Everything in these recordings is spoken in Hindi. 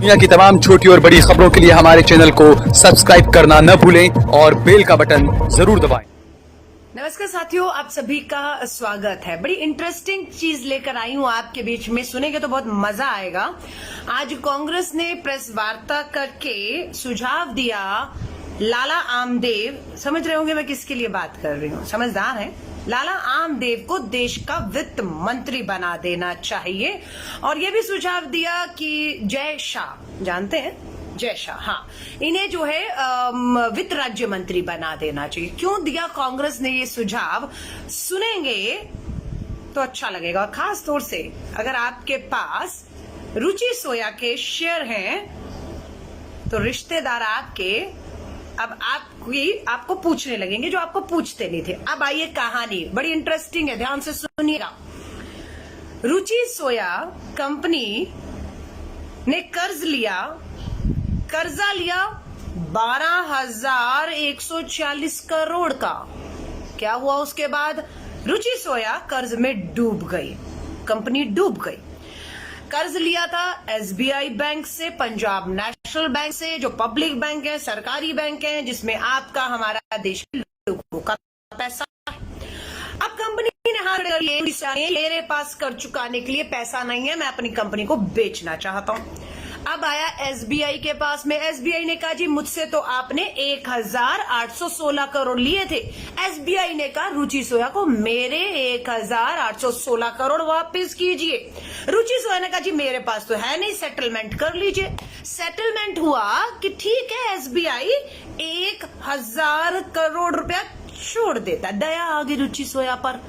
दुनिया की तमाम छोटी और बड़ी खबरों के लिए हमारे चैनल को सब्सक्राइब करना न भूलें और बेल का बटन जरूर दबाएं। नमस्कार साथियों, आप सभी का स्वागत है। बड़ी इंटरेस्टिंग चीज लेकर आई हूँ आपके बीच में, सुनेंगे तो बहुत मजा आएगा। आज कांग्रेस ने प्रेस वार्ता करके सुझाव दिया। लाला आमदेव, समझ रहे होंगे मैं किसके लिए बात कर रही हूँ, समझदार है। लाला आमदेव को देश का वित्त मंत्री बना देना चाहिए। और ये भी सुझाव दिया कि जय शाह, जानते हैं जय शाह, हाँ, इन्हें जो है वित्त राज्य मंत्री बना देना चाहिए। क्यों दिया कांग्रेस ने ये सुझाव, सुनेंगे तो अच्छा लगेगा। खास तौर से अगर आपके पास रुचि सोया के शेयर हैं तो रिश्तेदार आपके अब आपको पूछने लगेंगे जो आपको पूछते नहीं थे। अब आइए, कहानी बड़ी इंटरेस्टिंग है, ध्यान से सुनिएगा। रुचि सोया कंपनी ने कर्जा लिया 12,140 करोड़ का। क्या हुआ उसके बाद? रुचि सोया कर्ज में डूब गई, कंपनी डूब गई। कर्ज लिया था एसबीआई बैंक से, पंजाब नेशनल बैंक से, जो पब्लिक बैंक है, सरकारी बैंक है, जिसमें आपका हमारा देश के लोगों का पैसा है। अब कंपनी ने हाथ कर लिया, मेरे पास कर्ज चुकाने के लिए पैसा नहीं है, मैं अपनी कंपनी को बेचना चाहता हूं। अब आया एसबीआई के पास में। एसबीआई ने कहा जी मुझसे तो आपने 1,816 करोड़ लिए थे। एसबीआई ने कहा रुचि सोया को मेरे 1,816 करोड़ वापस कीजिए। रुचि सोया ने कहा जी मेरे पास तो है नहीं, सेटलमेंट कर लीजिए। सेटलमेंट हुआ कि ठीक है, एसबीआई 1,000 करोड़ रुपया छोड़ देता। दया आ गई रुचि सोया पर,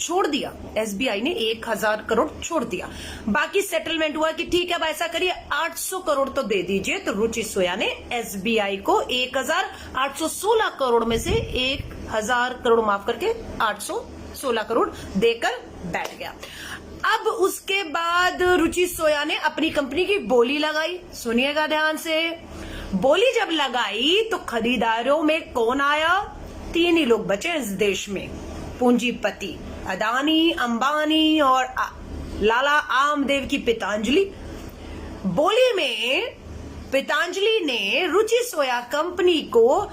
छोड़ दिया। एसबीआई ने 1,000 करोड़ छोड़ दिया। बाकी सेटलमेंट हुआ कि ठीक है, अब ऐसा करिए 800 करोड़ तो दे दीजिए। तो रुचि सोया ने एसबीआई को 1,816 करोड़ में से 1,000 करोड़ माफ करके 816 करोड़ देकर बैठ गया। अब उसके बाद रुचि सोया ने अपनी कंपनी की बोली लगाई, सुनिएगा ध्यान से। बोली जब लगाई तो खरीदारों में कौन आया? 3 ही लोग बचे इस देश में, पूंजीपति अदानी, अंबानी और लाला आमदेव की पितांजलि। बोली में पितांजलि ने रुचि सोया कंपनी को,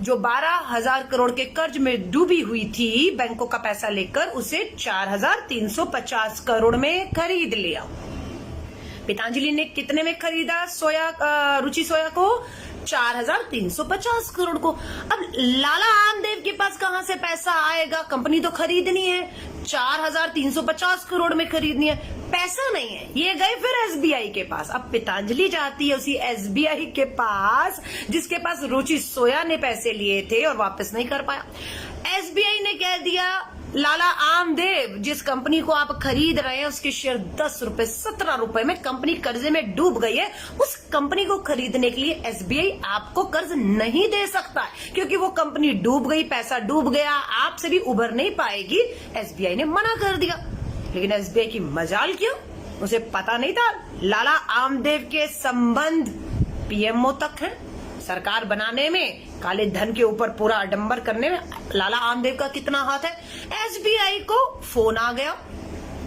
जो 12,000 करोड़ के कर्ज में डूबी हुई थी बैंकों का पैसा लेकर, उसे 4,350 करोड़ में खरीद लिया। पितांजलि ने कितने में खरीदा रुचि सोया को? 4,350 करोड़ को। अब लाला आमदेव के पास कहां से पैसा आएगा? कंपनी तो खरीदनी है, 4,350 करोड़ में खरीदनी है, पैसा नहीं है। ये गए फिर एसबीआई के पास। अब पितांजलि जाती है उसी एसबीआई के पास जिसके पास रुचि सोया ने पैसे लिए थे और वापस नहीं कर पाया। एसबीआई ने कह दिया लाला आमदेव, जिस कंपनी को आप खरीद रहे हैं उसके शेयर 10 रुपए 17 रुपए में, कंपनी कर्जे में डूब गई है। उस कंपनी को खरीदने के लिए एसबीआई आपको कर्ज नहीं दे सकता है, क्योंकि वो कंपनी डूब गई, पैसा डूब गया, आपसे भी उबर नहीं पाएगी। एसबीआई ने मना कर दिया। लेकिन एसबीआई की मजाल क्यों, उसे पता नहीं था लाला आमदेव के संबंध पीएमओ तक है। सरकार बनाने में, काले धन के ऊपर पूरा आडंबर करने में लाला आमदेव का कितना हाथ है। एसबीआई को फोन आ गया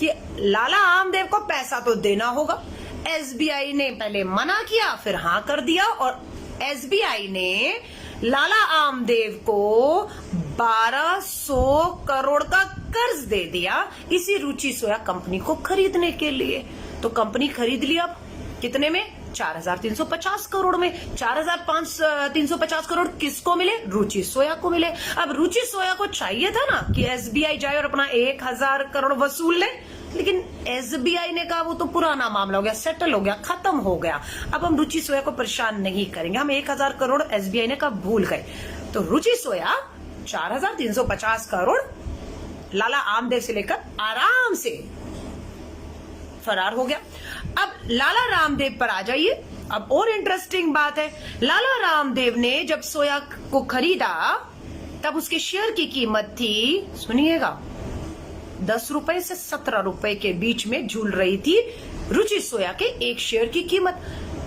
कि लाला आमदेव को पैसा तो देना होगा। एसबीआई ने पहले मना किया, फिर हाँ कर दिया, और एसबीआई ने लाला आमदेव को 1,200 करोड़ का कर्ज दे दिया इसी रुचि सोया कंपनी को खरीदने के लिए। तो कंपनी खरीद लिया कितने में? 4,350 करोड़ में। 4,350 करोड़ किसको मिले? रुचि सोया को मिले। अब रुचि सोया को चाहिए था ना कि एसबीआई जाए और अपना 1,000 करोड़ वसूल ले, लेकिन एसबीआई ने कहा वो तो पुराना मामला हो गया, सेटल हो गया, खत्म हो गया, अब हम रुचि सोया को परेशान नहीं करेंगे, हम 1,000 करोड़ एसबीआई ने कहा भूल गए। तो रुचि सोया 4,350 करोड़ लाला आमदेव से लेकर आराम से फरार हो गया। अब लाला रामदेव पर आ जाइए। अब और इंटरेस्टिंग बात है, लाला रामदेव ने जब सोया को खरीदा तब उसके शेयर की कीमत थी, सुनिएगा, 10 रुपए से 17 रुपए के बीच में झूल रही थी रुचि सोया के एक शेयर की कीमत।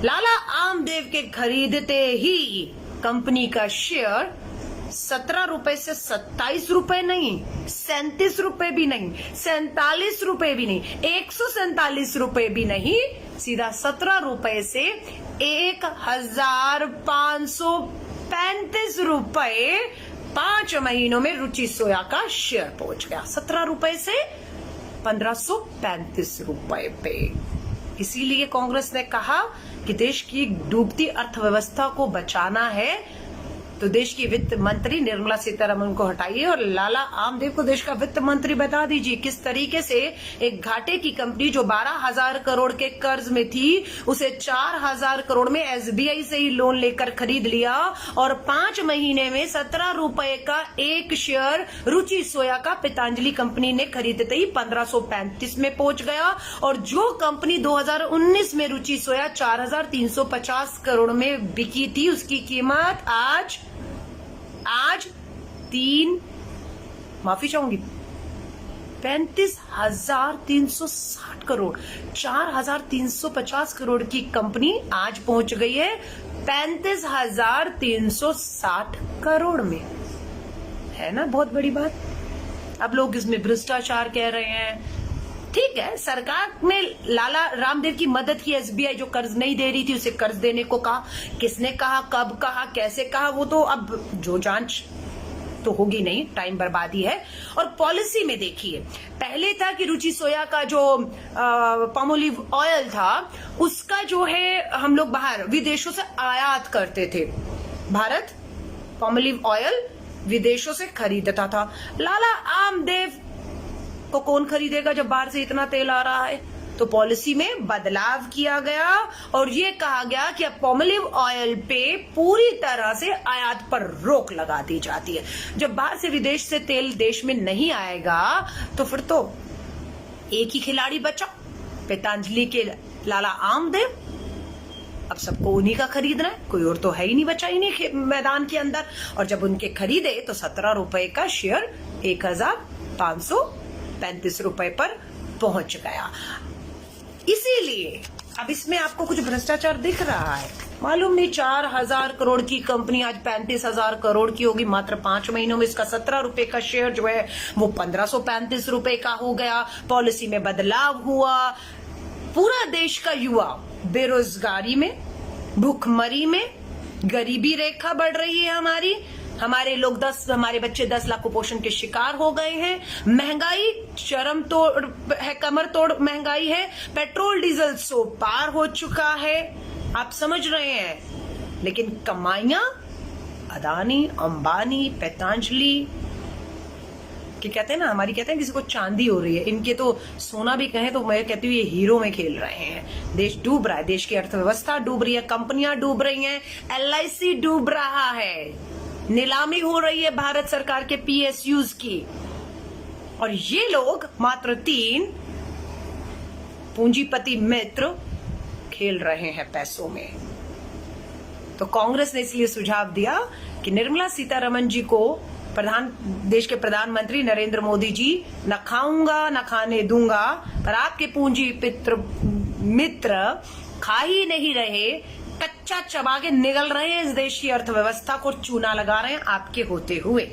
लाला आमदेव के खरीदते ही कंपनी का शेयर 17 रुपए से 27 रुपए नहीं, 37 रुपए भी नहीं, 47 रुपए भी नहीं, 147 रुपए भी नहीं, सीधा 17 रुपए से 1535 रुपए 5 महीनों में रुचि सोया का शेयर पहुंच गया 17 रुपए से 1535 रुपए पे। इसीलिए कांग्रेस ने कहा कि देश की डूबती अर्थव्यवस्था को बचाना है तो देश की वित्त मंत्री निर्मला सीतारमण को हटाइए और लाला आमदेव को देश का वित्त मंत्री बता दीजिए। किस तरीके से एक घाटे की कंपनी जो 12,000 करोड़ के कर्ज में थी उसे 4,000 करोड़ में एसबीआई से ही लोन लेकर खरीद लिया और 5 महीने में 17 रुपए का एक शेयर रुचि सोया का पतंजलि कंपनी ने खरीदते ही 1535 में पहुंच गया। और जो कंपनी 2019 में रुचि सोया 4,350 करोड़ में बिकी थी उसकी कीमत आज 35,360 करोड़ 4,350 करोड़ की कंपनी आज पहुंच गई है 35,360 करोड़ में। है ना बहुत बड़ी बात। अब लोग इसमें भ्रष्टाचार कह रहे हैं। ठीक है, सरकार ने लाला रामदेव की मदद की, एसबीआई जो कर्ज नहीं दे रही थी उसे कर्ज देने को कहा। किसने कहा, कब कहा, कैसे कहा, वो तो अब जो जांच तो होगी नहीं, टाइम बर्बादी है। और पॉलिसी में देखिए, पहले था कि रुचि सोया का जो पामोलिव ऑयल था उसका जो है हम लोग बाहर विदेशों से आयात करते थे। भारत पामोलिव ऑयल विदेशों से खरीदता था। लाला आमदेव को कौन खरीदेगा जब बाहर से इतना तेल आ रहा है? तो पॉलिसी में बदलाव किया गया और ये कहा गया कि अब पामोलिव ऑयल पे पूरी तरह से आयात पर रोक लगा दी जाती है। जब बाहर से विदेश से तेल देश में नहीं आएगा तो फिर तो एक ही खिलाड़ी बचा, पतंजलि के लाला आमदेव। अब सबको उन्हीं का खरीदना है, कोई और तो है ही नहीं बचा इन्हीं मैदान के अंदर। और जब उनके खरीदे तो 17 रुपए का शेयर 1535 रुपए पर पहुंच गया। इसीलिए अब इसमें आपको कुछ भ्रष्टाचार दिख रहा है, मालूम नहीं। 4,000 करोड़ की कंपनी आज 35,000 करोड़ की होगी मात्र 5 महीनों में। इसका 17 रुपए का शेयर जो है वो 1535 रुपए का हो गया। पॉलिसी में बदलाव हुआ। पूरा देश का युवा बेरोजगारी में, भूखमरी में, गरीबी रेखा बढ़ रही है हमारे बच्चे 10 लाख कुपोषण के शिकार हो गए हैं। महंगाई चरम तोड़ है, कमर तोड़ महंगाई है। पेट्रोल डीजल 100 पार हो चुका है, आप समझ रहे हैं। लेकिन कमाइयां अदानी, अंबानी, पतंजलि कि कहते हैं ना, हमारी कहते हैं किसी को चांदी हो रही है, इनके तो सोना भी कहें तो मैं कहती हूँ ये हीरो में खेल रहे हैं। देश डूब रहा है, देश की अर्थव्यवस्था डूब रही है, कंपनियां डूब रही हैं, एलआईसी डूब रहा है, नीलामी हो रही है भारत सरकार के पीएसयूज की। और ये लोग मात्र 3 पूंजीपति मित्र खेल रहे हैं पैसों में। तो कांग्रेस ने इसलिए सुझाव दिया कि निर्मला सीतारमण जी को देश के प्रधानमंत्री नरेंद्र मोदी जी, न खाऊंगा न खाने दूंगा, पर आपके पूंजी मित्र खा ही नहीं रहे, कच्चा चबा के निगल रहे हैं, इस देश की अर्थव्यवस्था को चूना लगा रहे हैं आपके होते हुए।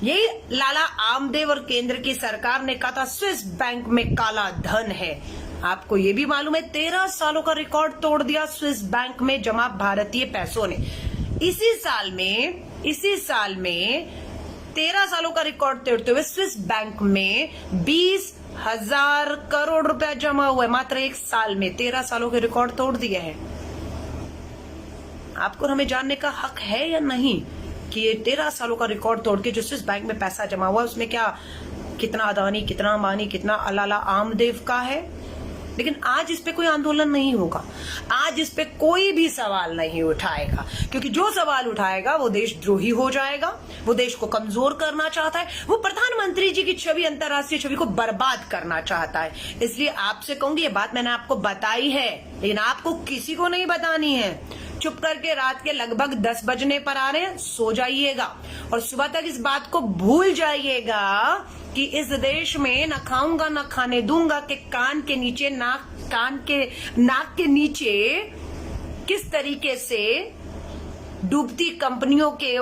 यही लाला आमदेव और केंद्र की सरकार ने कहा था स्विस बैंक में काला धन है। आपको ये भी मालूम है 13 सालों का रिकॉर्ड तोड़ दिया स्विस बैंक में जमा भारतीय पैसों ने। इसी साल में 13 सालों का रिकॉर्ड तोड़ते हुए स्विस बैंक में 20,000 करोड़ रुपया जमा हुआ है मात्र 1 साल में। 13 सालों के रिकॉर्ड तोड़ दिए हैं। आपको हमें जानने का हक है या नहीं कि ये 13 सालों का रिकॉर्ड तोड़ के जो स्विस बैंक में पैसा जमा हुआ है उसमें कितना अदानी, कितना अंबानी, कितना लाला आमदेव का है। लेकिन आज इस पे कोई आंदोलन नहीं होगा, आज इस पे कोई भी सवाल नहीं उठाएगा, क्योंकि जो सवाल उठाएगा वो देशद्रोही हो जाएगा, वो देश को कमजोर करना चाहता है, वो प्रधानमंत्री जी की छवि, अंतर्राष्ट्रीय छवि को बर्बाद करना चाहता है। इसलिए आपसे कहूंगी, ये बात मैंने आपको बताई है, लेकिन आपको किसी को नहीं बतानी है। चुप करके रात के लगभग 10 बजने पर आ रहे हैं, सो जाइएगा और सुबह तक इस बात को भूल जाइएगा कि इस देश में न खाऊंगा न खाने दूंगा के कान के नीचे, नाक के नीचे किस तरीके से डूबती कंपनियों के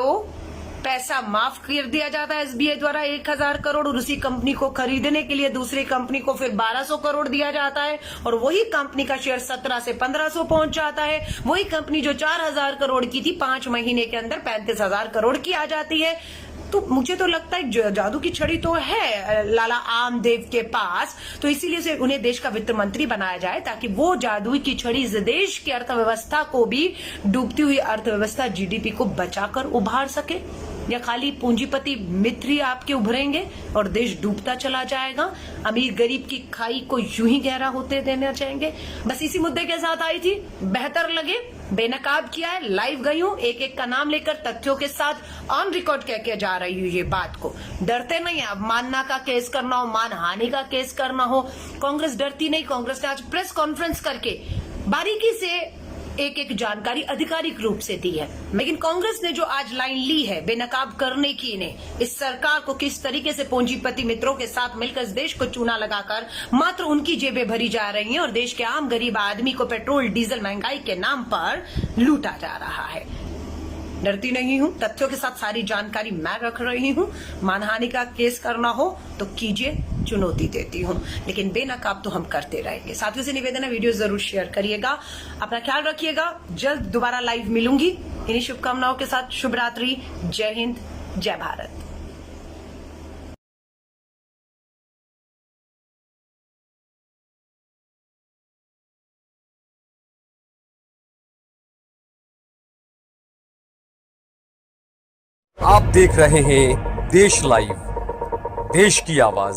पैसा माफ कर दिया जाता है एसबीआई द्वारा 1000 करोड़, और उसी कंपनी को खरीदने के लिए दूसरी कंपनी को फिर 1200 करोड़ दिया जाता है, और वही कंपनी का शेयर 17 से 1500 पहुंच जाता है। वही कंपनी जो 4000 करोड़ की थी 5 महीने के अंदर 35,000 करोड़ की आ जाती है। तो मुझे तो लगता है जादू की छड़ी तो है लाला आमदेव के पास, तो इसीलिए उन्हें देश का वित्त मंत्री बनाया जाए ताकि वो जादू की छड़ी इस देश की अर्थव्यवस्था को भी, डूबती हुई अर्थव्यवस्था जीडीपी को बचाकर उभार सके। या खाली पूंजीपति मित्र ही आपके उभरेंगे और देश डूबता चला जाएगा, अमीर गरीब की खाई को यूं ही गहरा होते देना चाहेंगे। बस इसी मुद्दे के साथ आई थी, बेहतर लगे बेनकाब किया है, लाइव गई हूं, एक एक का नाम लेकर तथ्यों के साथ ऑन रिकॉर्ड कह के जा रही हूं ये बात को। डरते नहीं, अब मानना का केस करना हो, मानहानि का केस करना हो, कांग्रेस डरती नहीं। कांग्रेस ने आज प्रेस कॉन्फ्रेंस करके बारीकी से एक एक जानकारी आधिकारिक रूप से दी है, लेकिन कांग्रेस ने जो आज लाइन ली है बेनकाब करने की, इन्हें इस सरकार को किस तरीके से पूंजीपति मित्रों के साथ मिलकर इस देश को चूना लगाकर मात्र उनकी जेबें भरी जा रही हैं और देश के आम गरीब आदमी को पेट्रोल डीजल महंगाई के नाम पर लूटा जा रहा है। डरती नहीं हूं, तथ्यों के साथ सारी जानकारी मैं रख रही हूं। मानहानि का केस करना हो तो कीजिए, चुनौती देती हूं, लेकिन बेनकाब तो हम करते रहेंगे। साथियों से निवेदन है, वीडियो जरूर शेयर करिएगा, अपना ख्याल रखिएगा। जल्द दोबारा लाइव मिलूंगी इन्हीं शुभकामनाओं के साथ। शुभ रात्रि, जय हिंद, जय भारत। आप देख रहे हैं देश लाइव, देश की आवाज।